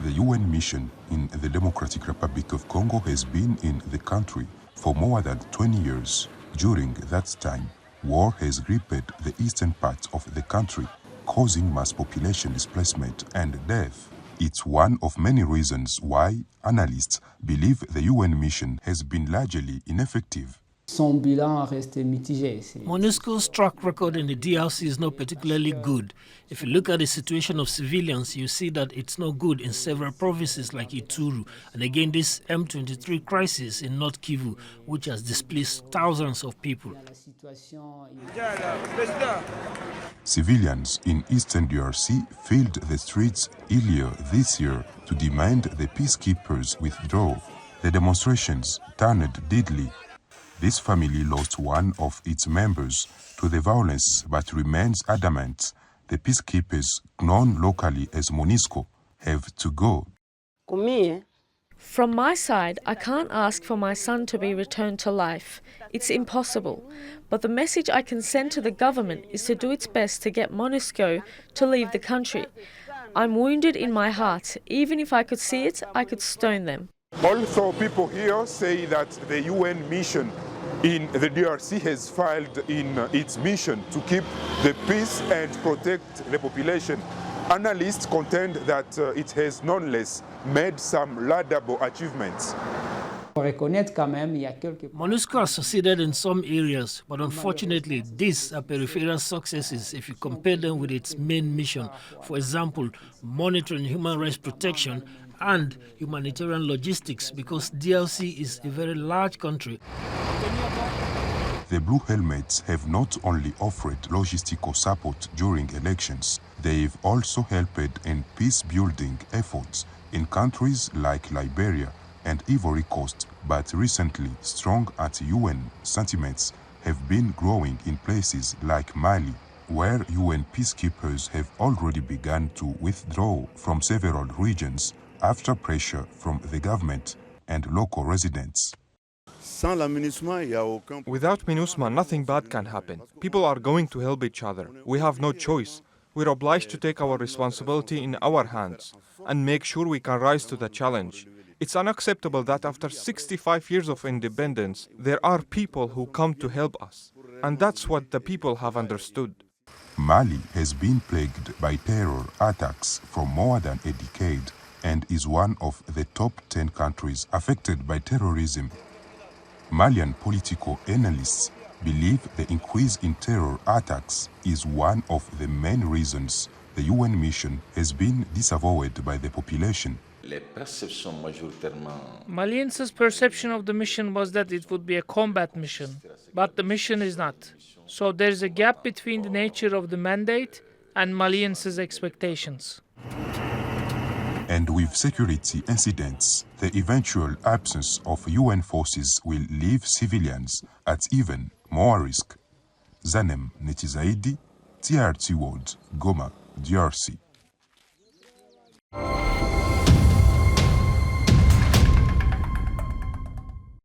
The UN mission in the Democratic Republic of Congo has been in the country for more than 20 years. During that time, war has gripped the eastern part of the country, causing mass population displacement and death. It's one of many reasons why analysts believe the UN mission has been largely ineffective. MONUSCO's track record in the DRC is not particularly good. If you look at the situation of civilians, you see that it's not good in several provinces like Ituri, and again this M23 crisis in North Kivu, which has displaced thousands of people. Civilians in eastern DRC filled the streets earlier this year to demand the peacekeepers withdraw. The demonstrations turned deadly. This family lost one of its members to the violence but remains adamant the peacekeepers, known locally as MONUSCO, have to go. From my side, I can't ask for my son to be returned to life. It's impossible. But the message I can send to the government is to do its best to get MONUSCO to leave the country. I'm wounded in my heart. Even if I could see it, I could stone them. Also, people here say that the UN mission in the DRC has failed in its mission to keep the peace and protect the population. Analysts contend that it has nonetheless made some laudable achievements. MONUSCO has succeeded in some areas, but unfortunately these are peripheral successes if you compare them with its main mission. For example, monitoring human rights protection and humanitarian logistics, because DRC is a very large country. The Blue Helmets have not only offered logistical support during elections, they've also helped in peace-building efforts in countries like Liberia and Ivory Coast, but recently strong anti-UN sentiments have been growing in places like Mali, where UN peacekeepers have already begun to withdraw from several regions after pressure from the government and local residents. Without MINUSMA, nothing bad can happen. People are going to help each other. We have no choice. We're obliged to take our responsibility in our hands and make sure we can rise to the challenge. It's unacceptable that after 65 years of independence, there are people who come to help us. And that's what the people have understood. Mali has been plagued by terror attacks for more than a decade and is one of the top 10 countries affected by terrorism. Malian political analysts believe the increase in terror attacks is one of the main reasons the UN mission has been disavowed by the population. Malians' perception of the mission was that it would be a combat mission, but the mission is not. So there is a gap between the nature of the mandate and Malians' expectations. And with security incidents, the eventual absence of UN forces will leave civilians at even more risk. Zanem Nety Zaidi, TRT World, Goma, DRC.